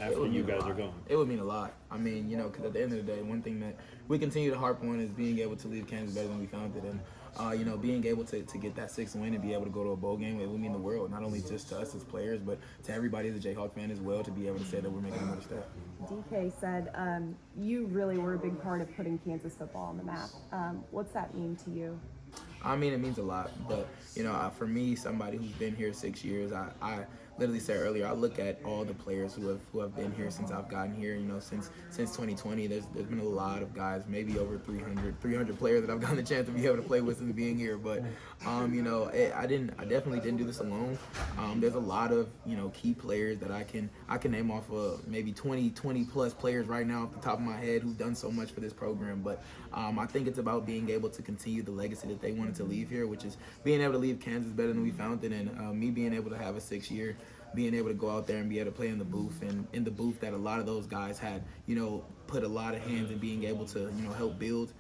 after you guys are gone? It would mean a lot. I mean, because at the end of the day, one thing that we continue to harp on is being able to leave Kansas better than we found it. And, being able to get that sixth win and be able to go to a bowl game, it would mean the world, not only just to us as players, but to everybody as a Jayhawk fan as well, to be able to say that we're making another step. DK said you really were a big part of putting Kansas football on the map. What's that mean to you? I mean, it means a lot, but, for me, somebody who's been here 6 years, I literally said earlier, I look at all the players who have been here since I've gotten here, since 2020, there's been a lot of guys, maybe over 300 players that I've gotten the chance to be able to play with since being here, but, I definitely didn't do this alone. There's a lot of, key players that I can name off of maybe 20 plus players right now off the top of my head who've done so much for this program, but I think it's about being able to continue the legacy that they wanted to leave here, which is being able to leave Kansas better than we found it, and me being able to have a 6-year, being able to go out there and be able to play in the booth, and in the booth that a lot of those guys had, put a lot of hands in being able to, help build.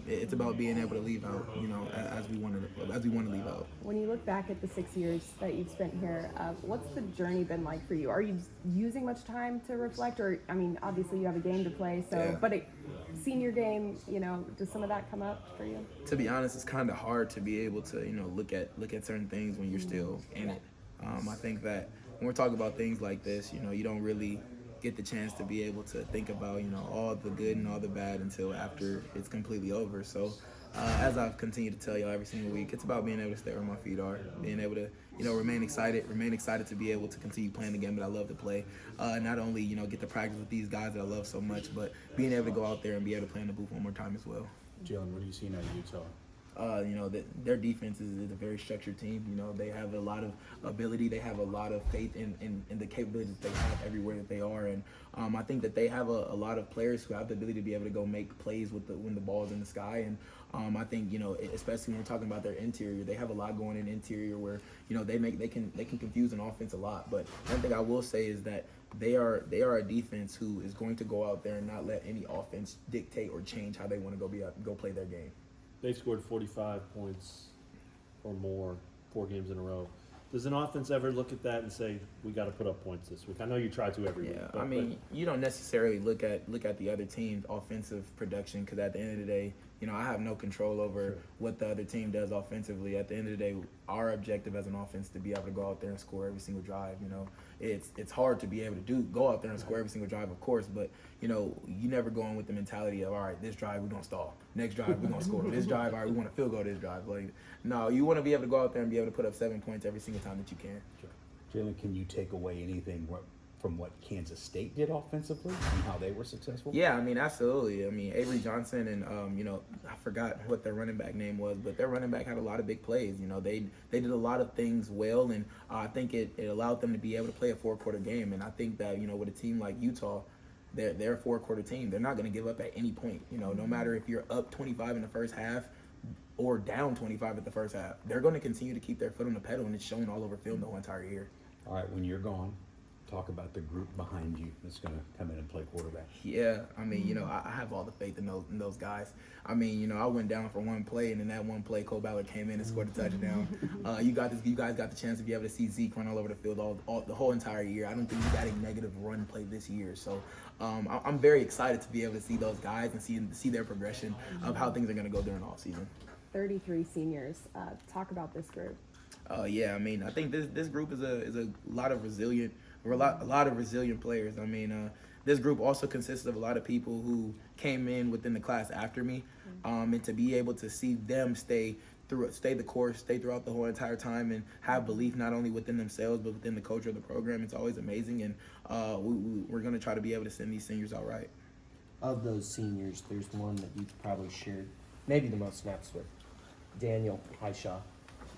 It's about being able to leave out, as we want to leave out. When you look back at the 6 years that you've spent here, what's the journey been like for you? Are you using much time to reflect, or obviously you have a game to play, so yeah. But senior game, does some of that come up for you? To be honest, it's kind of hard to be able to, look at certain things when you're still in it. I think that when we're talking about things like this, you don't really get the chance to be able to think about, all the good and all the bad until after it's completely over. So as I've continued to tell y'all every single week, it's about being able to stay where my feet are, being able to, remain excited to be able to continue playing the game that I love to play. Not only, get to practice with these guys that I love so much, but being able to go out there and be able to play in the booth one more time as well. Jalon, what are you seeing out of Utah? Their defense is a very structured team. They have a lot of ability. They have a lot of faith in the capabilities that they have everywhere that they are. And I think that they have a lot of players who have the ability to be able to go make plays when the ball's in the sky. And I think, especially when we're talking about their interior, they have a lot going in interior where, they can confuse an offense a lot. But one thing I will say is that they are a defense who is going to go out there and not let any offense dictate or change how they want to go play their game. They've scored 45 points or more 4 games in a row. Does an offense ever look at that and say, we got to put up points this week? I know you try to every week. Yeah, you don't necessarily look at the other team's offensive production, because at the end of the day, I have no control over what the other team does offensively. At the end of the day, our objective as an offense is to be able to go out there and score every single drive. It's hard to be able to go out there and score every single drive, of course, but you never go in with the mentality of, all right, this drive we're gonna stall, next drive we're gonna score, this drive, all right, we want to field goal this drive. No, you want to be able to go out there and be able to put up 7 points every single time that you can. Jalon, can you take away anything from what Kansas State did offensively and how they were successful? Yeah, absolutely. Avery Johnson and, I forgot what their running back name was, but their running back had a lot of big plays. They did a lot of things well, and I think it allowed them to be able to play a 4-quarter game. And I think that, with a team like Utah, they're a 4-quarter team. They're not going to give up at any point. No matter if you're up 25 in the first half or down 25 at the first half, they're going to continue to keep their foot on the pedal, and it's shown all over film the whole entire year. All right, when you're gone, talk about the group behind you that's going to come in and play quarterback. Yeah, I have all the faith in those guys. I went down for one play, and in that one play, Cole Ballard came in and scored a touchdown. You guys got the chance to be able to see Zeke run all over the field the whole entire year. I don't think he got a negative run play this year. So I'm very excited to be able to see those guys and see their progression of how things are going to go during the offseason. 33 seniors. Talk about this group. Yeah, I think this group is a lot of resilient. We're a lot of resilient players. This group also consists of a lot of people who came in within the class after me, and to be able to see them stay the course, stay throughout the whole entire time, and have belief not only within themselves but within the culture of the program. It's always amazing, and we're going to try to be able to send these seniors out right. Of those seniors, there's one that you've probably shared maybe the most snaps with, Daniel Highshaw.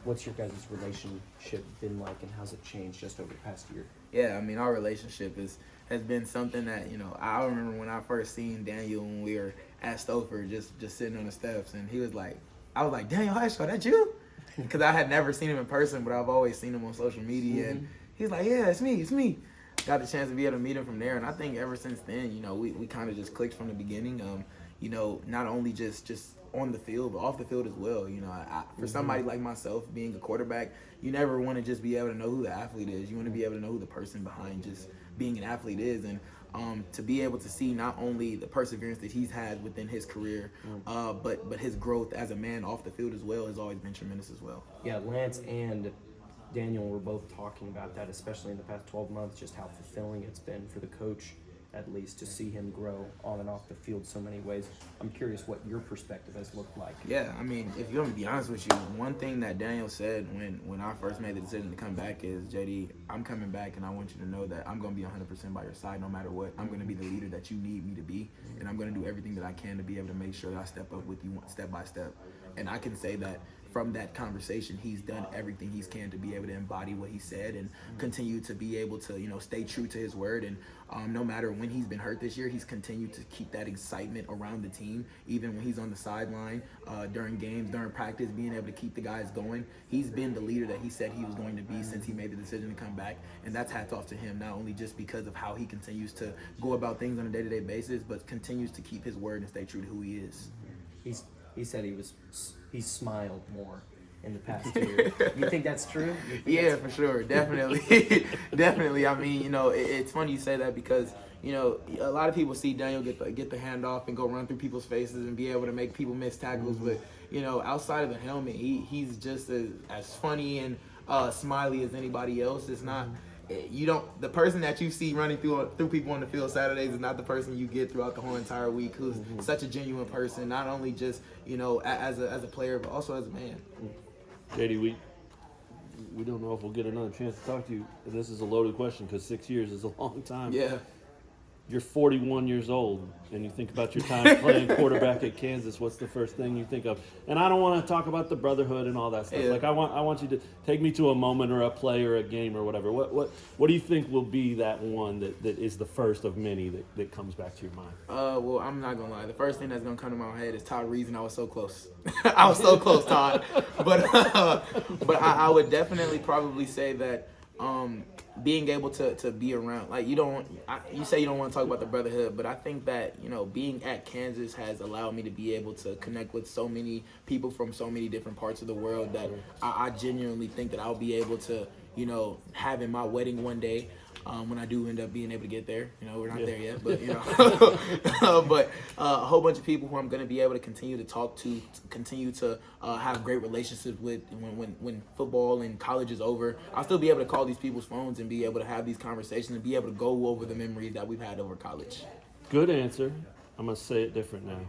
What's your guys' relationship been like, and how's it changed just over the past year? Yeah, our relationship has been something that, I remember when I first seen Daniel when we were at Stouffer, just sitting on the steps, and I was like, Daniel Highshaw, that you? Because I had never seen him in person, but I've always seen him on social media, and he's like, yeah, it's me. Got the chance to be able to meet him from there, and I think ever since then, we kind of just clicked from the beginning. Not only just on the field, but off the field as well. For somebody like myself, being a quarterback, you never want to just be able to know who the athlete is. You want to be able to know who the person behind being an athlete is. And to be able to see not only the perseverance that he's had within his career, but his growth as a man off the field as well has always been tremendous as well. Yeah, Lance and Daniel were both talking about that, especially in the past 12 months, just how fulfilling it's been for the coach, at least, to see him grow on and off the field so many ways. I'm curious what your perspective has looked like. Yeah, I mean, if you want me to be honest with you, one thing that Daniel said when I first made the decision to come back is, JD, I'm coming back and I want you to know that I'm going to be 100% by your side no matter what. I'm going to be the leader that you need me to be, and I'm going to do everything that I can to be able to make sure that I step up with you step by step. And I can say that from that conversation, he's done everything he can to be able to embody what he said and continue to be able to, stay true to his word. And no matter when he's been hurt this year, he's continued to keep that excitement around the team, even when he's on the sideline, during games, during practice, being able to keep the guys going. He's been the leader that he said he was going to be since he made the decision to come back. And that's hats off to him, not only just because of how he continues to go about things on a day-to-day basis, but continues to keep his word and stay true to who he is. He said he smiled more in the past year. You think that's true? Yeah, for sure. Definitely. Definitely. I mean, it's funny you say that because, a lot of people see Daniel get the handoff and go run through people's faces and be able to make people miss tackles. But, outside of the helmet, he's just as funny and smiley as anybody else. It's not... the person that you see running through people on the field Saturdays is not the person you get throughout the whole entire week, who's such a genuine person, not only just as a player but also as a man. JD, we don't know if we'll get another chance to talk to you. And this is a loaded question because 6 years is a long time. Yeah. You're 41 years old, and you think about your time playing quarterback at Kansas. What's the first thing you think of? And I don't want to talk about the brotherhood and all that stuff. Yeah. Like I want you to take me to a moment or a play or a game or whatever. What do you think will be that one that is the first of many that comes back to your mind? Well, I'm not gonna lie. The first thing that's gonna come to my head is Todd Reason. I was so close. I was so close, Todd. But I would definitely probably say that. Being able to be around, like you say you don't want to talk about the brotherhood, but I think that being at Kansas has allowed me to be able to connect with so many people from so many different parts of the world that I genuinely think that I'll be able to have in my wedding one day. When I do end up being able to get there, we're not there yet, but but a whole bunch of people who I'm going to be able to continue to talk to, continue to have great relationships with. When football and college is over, I'll still be able to call these people's phones and be able to have these conversations and be able to go over the memories that we've had over college. Good answer. I'm gonna say it different now.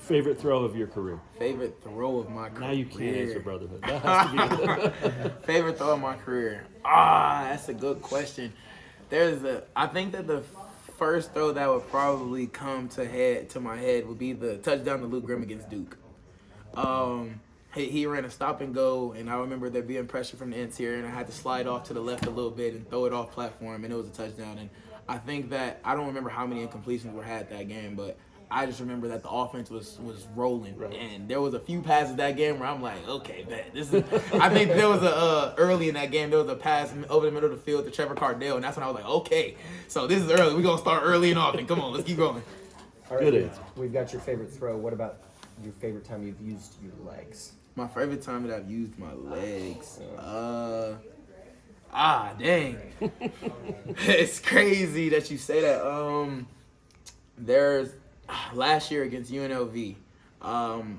Favorite throw of your career? Favorite throw of my career. Now you can't answer brotherhood. That has to be favorite throw of my career. That's a good question. I think that the first throw that would probably come to my head would be the touchdown to Luke Grimm against Duke. He ran a stop and go, and I remember there being pressure from the interior, and I had to slide off to the left a little bit and throw it off platform, and it was a touchdown. And I think that I don't remember how many incompletions were had that game, but I just remember that the offense was rolling, right. And there was a few passes that game where I'm like, okay, man, this is. I think there was early in that game there was a pass over the middle of the field to Trevor Cardell, and that's when I was like, okay, so this is early. We're gonna start early and often. Come on, let's keep going. All right, Good answer. We've got your favorite throw. What about your favorite time you've used your legs? My favorite time that I've used my legs. Dang. It's crazy that you say that. There's last year against UNLV.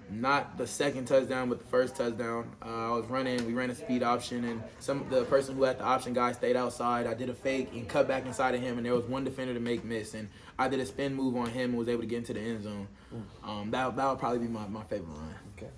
Not the second touchdown, but the first touchdown. We ran a speed option, and the person who had the option guy stayed outside. I did a fake and cut back inside of him, and there was one defender to make miss, and I did a spin move on him and was able to get into the end zone. That would probably be my favorite run. Okay.